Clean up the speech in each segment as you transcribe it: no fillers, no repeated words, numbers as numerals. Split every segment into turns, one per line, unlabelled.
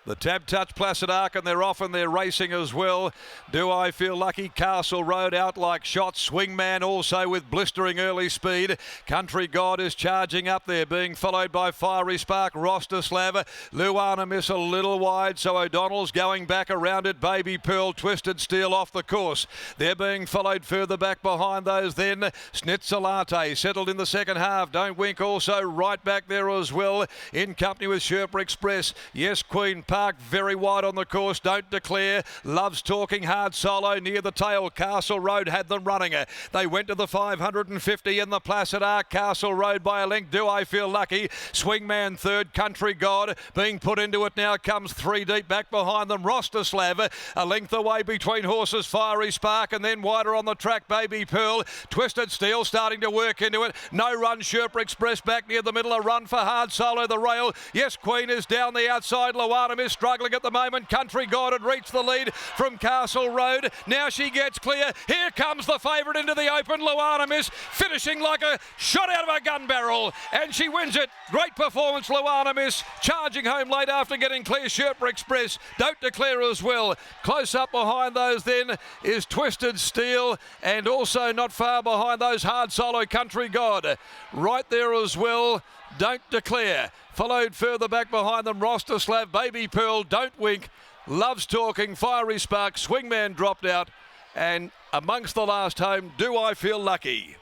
The Tab Touch, Placid Arc, and they're off and they're racing as well. Do I Feel Lucky? Castle Road out like shot. Swingman also with blistering early speed. Country God is charging up there, being followed by Fiery Spark, Rostislav. LUANA miss a little wide, so O'Donnell's going back around it. Baby Pearl, Twisted Steel off the course. They're being followed further back behind those then. Snitzalate settled in the second half. Don't Wink also right back there as well, in company with Sherpa Express. Yes Queen, parked very wide on the course. Don't Declare, Loves Talking, Hard Solo near the tail. Castle Road had them running. They went to the 550 in the Placid Arc. Castle Road by a length. Do I Feel Lucky? Swingman third. Country God being put into it now, comes three deep back behind them. Rostislav a length away between horses. Fiery Spark, and then wider on the track Baby Pearl. Twisted Steel starting to work into it. No Run, Sherpa Express back near the middle. A run for Hard Solo, the rail. Yes Queen is down the outside. LUANA is struggling at the moment. Country God had reached the lead from Castle Road. Now she gets clear. Here comes the favourite into the open. LUANA is finishing like a shot out of a gun barrel, and she wins it. Great performance, LUANA is charging home late after getting clear. Sherpa Express, Don't Declare as well. Close up behind those then is Twisted Steel, and also not far behind those Hard Solo, Country God. Right there as well, Don't Declare. Followed further back behind them, Rostislav, Baby Pearl, Don't Wink, Loves Talking, Fiery Spark, Swingman dropped out, and amongst the last home, Do I Feel Lucky?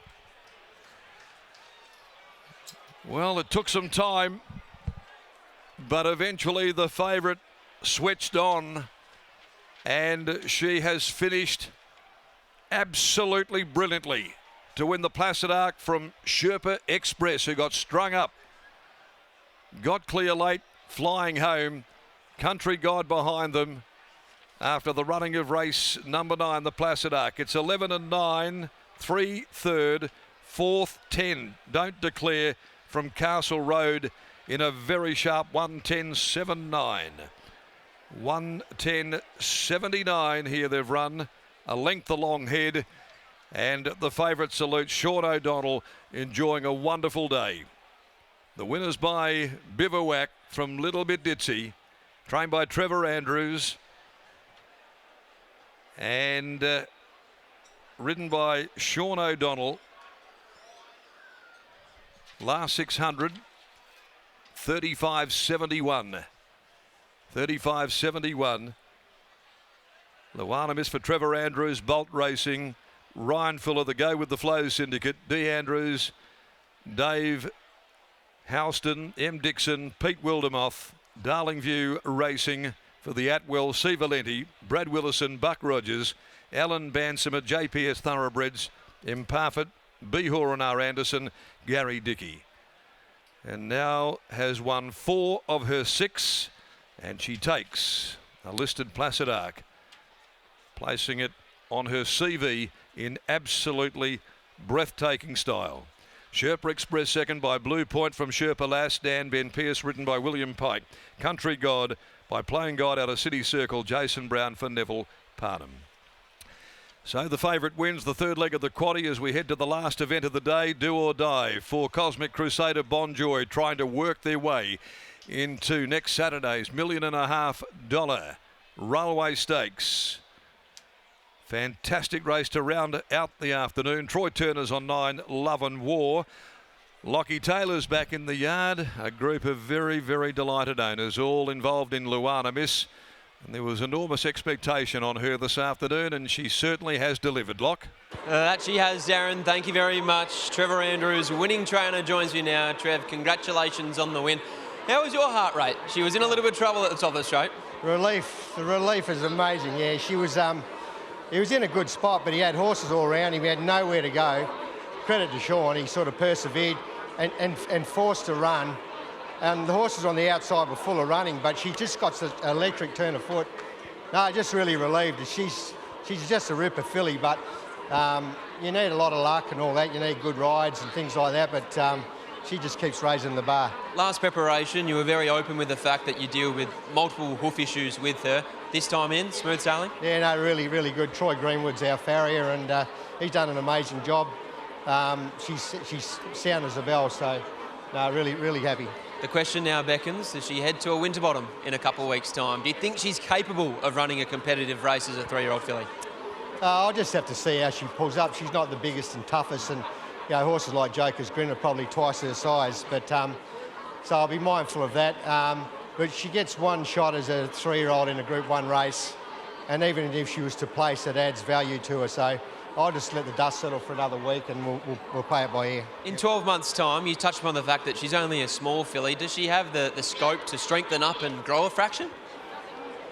Well, it took some time, but eventually the favourite switched on, and she has finished absolutely brilliantly to win the Placid Arc from Sherpa Express, who got strung up. Got clear late, flying home. Country God behind them after the running of race number 9, the Placid Arc. It's 11 and 9, 3 third, 4th 10. Don't Declare from Castle Road in a very sharp 1:10.79. 1:10.79 here they've run, a length along head, and the favourite salute, Sean O'Donnell, enjoying a wonderful day. The winners by Bivouac from Little Bit Ditzy, trained by Trevor Andrews, and ridden by Sean O'Donnell. Last 600, 35.71. 35.71. LUANA is for Trevor Andrews, Bolt Racing, Ryan Fuller, the Go With The Flow Syndicate, D. Andrews, Dave Houston, M. Dixon, Pete Wildermoth, Darlingview Racing for the Atwell, C. Valenti, Brad Willison, Buck Rogers, Alan Bansimer, JPS Thoroughbreds, M. Parfitt, B. Horan R. Anderson, Gary Dickey. And now has won 4 of her 6, and she takes a listed Placid Arc, placing it on her CV in absolutely breathtaking style. Sherpa Express second by Blue Point from Sherpa Lass, Dan Ben Pierce, ridden by William Pike. Country God by Playing God out of City Circle, Jason Brown for Neville Parnham. So the favourite wins the third leg of the quaddie as we head to the last event of the day, Do or Die, for Cosmic Crusader Bonjoy, trying to work their way into next Saturday's $1.5 million Railway Stakes. Fantastic race to round out the afternoon. Troy Turner's on 9, Love and War. Lockie Taylor's back in the yard. A group of very, very delighted owners, all involved in LUANA Miss. And there was enormous expectation on her this afternoon, and she certainly has delivered. Lock?
That she has, Darren. Thank you very much. Trevor Andrews, winning trainer, joins me now. Trev, congratulations on the win. How was your heart rate? She was in a little bit of trouble at the top of the straight.
Relief. The relief is amazing. Yeah, she was. He was in a good spot, but he had horses all around him. He had nowhere to go. Credit to Sean. He sort of persevered and forced to run. And the horses on the outside were full of running, but she just got an electric turn of foot. No, just really relieved. She's just a ripper filly, but you need a lot of luck and all that. You need good rides and things like that, but she just keeps raising the bar. Last preparation, you were very open with the fact that you deal with multiple hoof issues with her. This time in, smooth sailing? Yeah, no, really, really good. Troy Greenwood's our farrier, and he's done an amazing job. She's sound as a bell, so no, really, really happy.
The question now beckons, does she head to a Winterbottom in a couple of weeks' time? Do you think she's capable of running a competitive race as a 3-year-old filly?
I'll just have to see how she pulls up. She's not the biggest and toughest, and horses like Joker's Grin are probably twice her size. But so I'll be mindful of that. But she gets one shot as a 3-year-old in a Group 1 race, and even if she was to place, it adds value to her. So I'll just let the dust settle for another week, and we'll play it by ear.
In 12 months' time, you touched upon the fact that she's only a small filly. Does she have the scope to strengthen up and grow a fraction?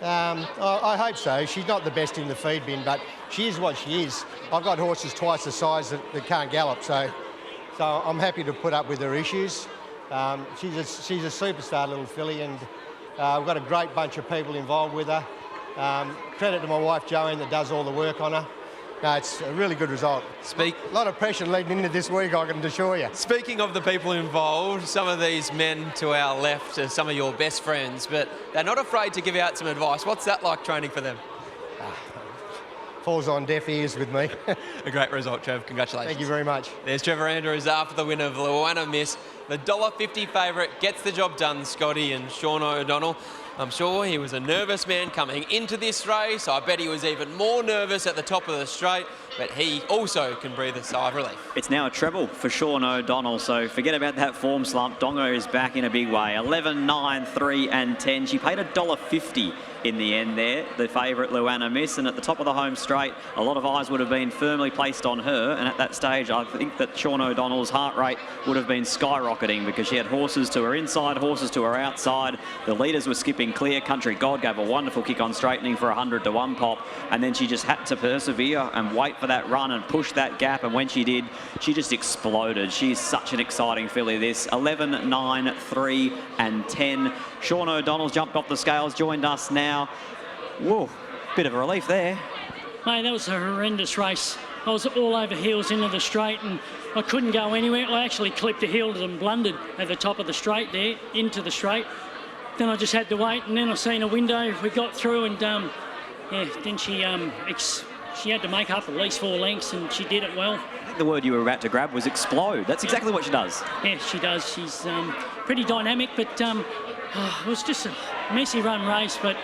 I hope so. She's not the best in the feed bin, but she is what she is. I've got horses twice the size that can't gallop, so I'm happy to put up with her issues. She's a superstar little filly, and we've got a great bunch of people involved with her. Credit to my wife Joanne that does all the work on her. No, it's a really good result. A lot of pressure leading into this week, I can assure you.
Speaking of the people involved, some of these men to our left are some of your best friends, but they're not afraid to give out some advice. What's that like training for them?
Falls on deaf ears with me.
A great result, Trev. Congratulations.
Thank you very much.
There's Trevor Andrews after the win of LUANA Miss. The $1.50 favourite gets the job done, Scotty and Sean O'Donnell. I'm sure he was a nervous man coming into this race. I bet he was even more nervous at the top of the straight, but he also can breathe a sigh of relief.
It's now a treble for Sean O'Donnell, so forget about that form slump. Dongo is back in a big way. 11, 9, 3 and 10. She paid $1.50 in the end there, the favourite LUANA Miss, and at the top of the home straight, a lot of eyes would have been firmly placed on her, and at that stage, I think that Sean O'Donnell's heart rate would have been skyrocketing because she had horses to her inside, horses to her outside. The leaders were skipping clear. Country God gave a wonderful kick on straightening for 100 to 1 pop, and then she just had to persevere and wait for that run and push that gap, and when she did, she just exploded. She's such an exciting filly, this. 11, 9, 3 and 10. Sean O'Donnell's jumped off the scales, joined us now. Whoa, bit of a relief there.
Mate, that was a horrendous race. I was all over heels into the straight and I couldn't go anywhere. I actually clipped the heels and blundered at the top of the straight there, into the straight. Then I just had to wait, and then I seen a window. We got through, and then she had to make up at least 4 lengths, and she did it well.
I think the word you were about to grab was explode. That's exactly what she does.
Yeah, she does. She's pretty dynamic, but it was just a messy run race. But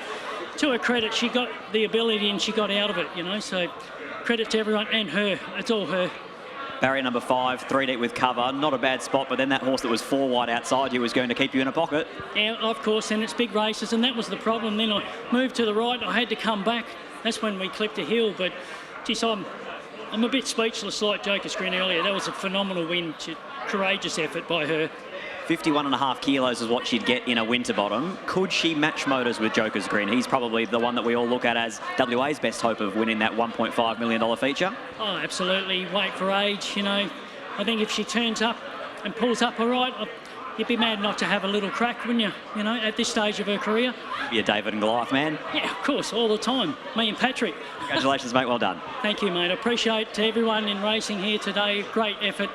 to her credit, she got the ability and she got out of it, So credit to everyone and her. It's all her.
Barrier number 5, 3 deep with cover. Not a bad spot, but then that horse that was 4 wide outside you was going to keep you in a pocket.
Yeah, of course, and it's big races, and that was the problem. Then I moved to the right. I had to come back. That's when we clipped a hill, but geez, I'm a bit speechless like Joker's Grin earlier. That was a phenomenal win. Courageous effort by her.
51.5 kilos is what she'd get in a Winterbottom. Could she match motors with Joker's Grin? He's probably the one that we all look at as WA's best hope of winning that $1.5 million feature.
Oh, absolutely. Wait for age, I think if she turns up and pulls up all right, you'd be mad not to have a little crack, wouldn't you? At this stage of her career.
You're David and Goliath, man.
Yeah, of course, all the time. Me and Patrick.
Congratulations, mate. Well done.
Thank you, mate. I appreciate everyone in racing here today. Great effort.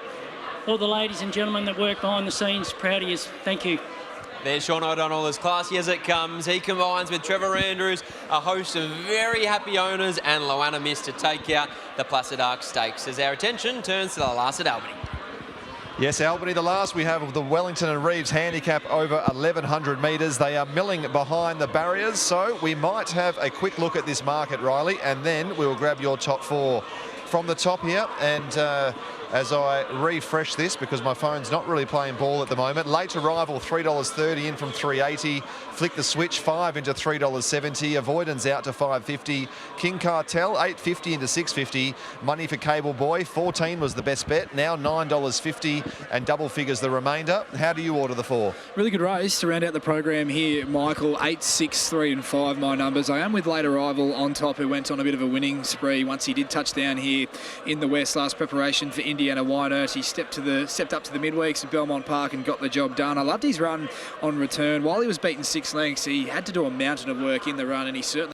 All the ladies and gentlemen that work behind the scenes, proud of you. Thank you.
There's Sean O'Donnell, as classy as it comes. He combines with Trevor Andrews, a host of very happy owners, and LUANA Miss to take out the Placid Arc Stakes as our attention turns to the last at Albany.
Yes, Albany, the last we have of the Wellington and Reeves handicap over 1,100 metres. They are milling behind the barriers, so we might have a quick look at this market, Riley, and then we will grab your top 4 from the top here. And as I refresh this, because my phone's not really playing ball at the moment. Late arrival, $3.30 in from $3.80. Flick the Switch, 5 into $3.70. Avoidance out to $5.50. King Cartel, $8.50 into $6.50. Money for Cable Boy, 14 was the best bet. Now $9.50 and double figures the remainder. How do you order the 4?
Really good race to round out the program here, Michael. 8, 6, 3 and 5 my numbers. I am with Late Arrival on top, who went on a bit of a winning spree once he did touch down here in the West last preparation for Indiana Wynert. He stepped up to the midweeks at Belmont Park and got the job done. I loved his run on return. While he was beaten 6 lengths, he had to do a mountain of work in the run, and he certainly